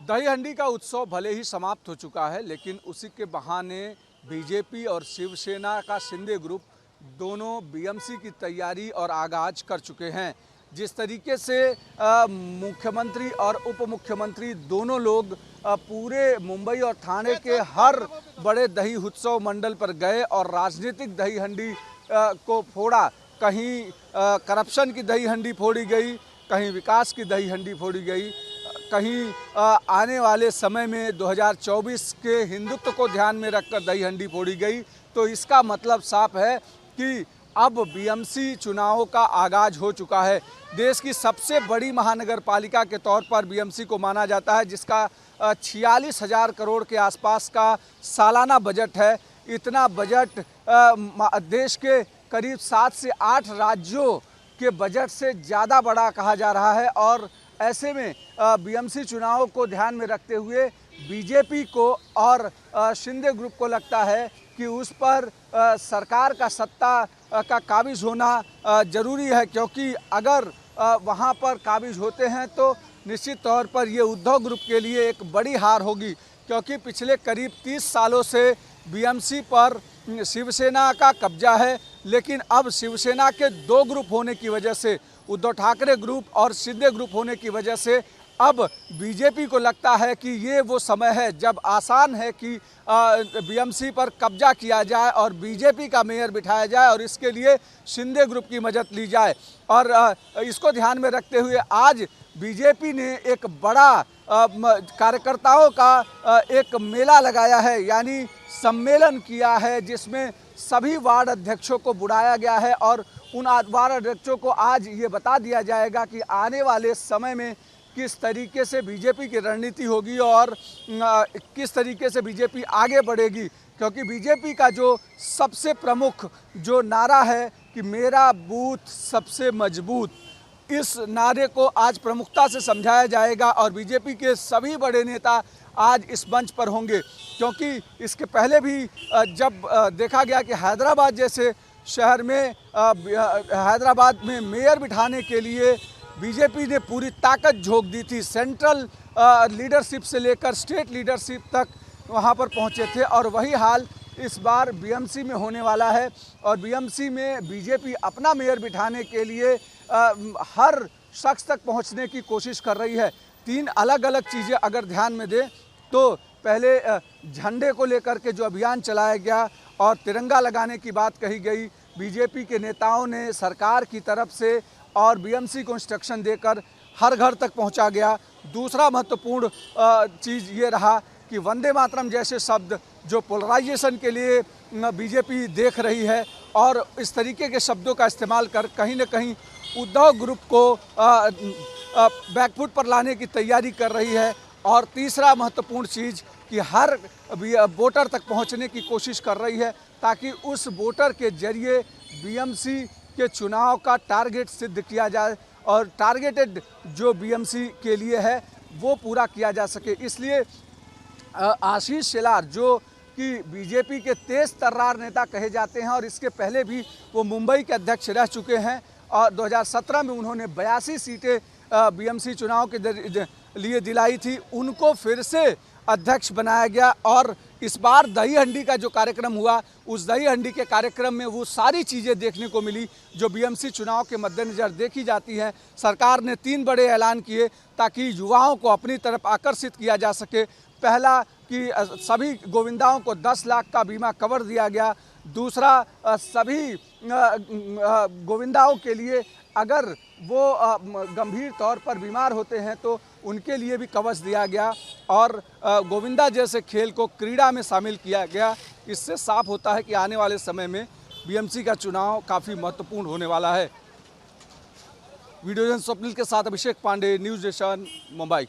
दही हंडी का उत्सव भले ही समाप्त हो चुका है, लेकिन उसी के बहाने बीजेपी और शिवसेना का शिंदे ग्रुप दोनों बीएमसी की तैयारी और आगाज कर चुके हैं। जिस तरीके से मुख्यमंत्री और उप मुख्यमंत्री दोनों लोग पूरे मुंबई और ठाणे के हर बड़े दही उत्सव मंडल पर गए और राजनीतिक दही हंडी को फोड़ा। कहीं करप्शन की दही हंडी फोड़ी गई, कहीं विकास की दही हंडी फोड़ी गई, कहीं आने वाले समय में 2024 के हिंदुत्व को ध्यान में रखकर दही हंडी फोड़ी गई। तो इसका मतलब साफ है कि अब बीएमसी चुनावों का आगाज हो चुका है। देश की सबसे बड़ी महानगर पालिका के तौर पर बीएमसी को माना जाता है, जिसका 46,000 करोड़ के आसपास का सालाना बजट है। इतना बजट देश के करीब 7 से 8 राज्यों के बजट से ज़्यादा बड़ा कहा जा रहा है। और ऐसे में बीएमसी चुनाव को ध्यान में रखते हुए बीजेपी को और शिंदे ग्रुप को लगता है कि उस पर सरकार का सत्ता का काबिज होना ज़रूरी है, क्योंकि अगर वहां पर काबिज होते हैं तो निश्चित तौर पर ये उद्धव ग्रुप के लिए एक बड़ी हार होगी, क्योंकि पिछले करीब 30 सालों से बीएमसी पर शिवसेना का कब्जा है। लेकिन अब शिवसेना के 2 ग्रुप होने की वजह से, उद्धव ठाकरे ग्रुप और शिंदे ग्रुप होने की वजह से अब बीजेपी को लगता है कि ये वो समय है जब आसान है कि बीएमसी पर कब्जा किया जाए और बीजेपी का मेयर बिठाया जाए और इसके लिए शिंदे ग्रुप की मदद ली जाए। और इसको ध्यान में रखते हुए आज बीजेपी ने एक बड़ा कार्यकर्ताओं का एक मेला लगाया है, यानी सम्मेलन किया है, जिसमें सभी वार्ड अध्यक्षों को बुलाया गया है और उन वार्ड अध्यक्षों को आज ये बता दिया जाएगा कि आने वाले समय में किस तरीके से बीजेपी की रणनीति होगी और किस तरीके से बीजेपी आगे बढ़ेगी। क्योंकि बीजेपी का जो सबसे प्रमुख जो नारा है कि मेरा बूथ सबसे मजबूत, इस नारे को आज प्रमुखता से समझाया जाएगा और बीजेपी के सभी बड़े नेता आज इस मंच पर होंगे। क्योंकि इसके पहले भी जब देखा गया कि हैदराबाद जैसे शहर में हैदराबाद में मेयर बिठाने के लिए बीजेपी ने पूरी ताकत झोंक दी थी, सेंट्रल लीडरशिप से लेकर स्टेट लीडरशिप तक वहां पर पहुंचे थे। और वही हाल इस बार बीएमसी में होने वाला है और बीएमसी में बीजेपी अपना मेयर बिठाने के लिए हर शख्स तक पहुंचने की कोशिश कर रही है। 3 अलग अलग चीज़ें अगर ध्यान में दें तो पहले झंडे को लेकर के जो अभियान चलाया गया और तिरंगा लगाने की बात कही गई, बीजेपी के नेताओं ने सरकार की तरफ से और बीएमसी को इंस्ट्रक्शन देकर हर घर तक पहुंचा गया। दूसरा महत्वपूर्ण चीज़ ये रहा कि वंदे मातरम जैसे शब्द जो पोलराइजेशन के लिए बीजेपी देख रही है और इस तरीके के शब्दों का इस्तेमाल कर कहीं न कहीं उद्धव ग्रुप को बैकफुट पर लाने की तैयारी कर रही है। और तीसरा महत्वपूर्ण चीज़ कि हर वोटर तक पहुंचने की कोशिश कर रही है, ताकि उस वोटर के जरिए बीएमसी के चुनाव का टारगेट सिद्ध किया जाए और टारगेटेड जो बीएमसी के लिए है वो पूरा किया जा सके। इसलिए आशीष शेलार जो कि बीजेपी के तेज तर्रार नेता कहे जाते हैं और इसके पहले भी वो मुंबई के अध्यक्ष रह चुके हैं और 2017 में उन्होंने 82 सीटें बीएमसी चुनाव के लिए दिलाई थी, उनको फिर से अध्यक्ष बनाया गया। और इस बार दही हंडी का जो कार्यक्रम हुआ, उस दही हंडी के कार्यक्रम में वो सारी चीज़ें देखने को मिली जो बीएमसी चुनाव के मद्देनज़र देखी जाती हैं। सरकार ने 3 बड़े ऐलान किए ताकि युवाओं को अपनी तरफ आकर्षित किया जा सके। पहला कि सभी गोविंदाओं को 10 लाख का बीमा कवर दिया गया। दूसरा, सभी गोविंदाओं के लिए अगर वो गंभीर तौर पर बीमार होते हैं तो उनके लिए भी कवच दिया गया और गोविंदा जैसे खेल को क्रीड़ा में शामिल किया गया। इससे साफ होता है कि आने वाले समय में बीएमसी का चुनाव काफ़ी महत्वपूर्ण होने वाला है। वीडियो जर्नलिस्ट स्वप्निल के साथ अभिषेक पांडे, न्यूज़ नेशन, मुंबई।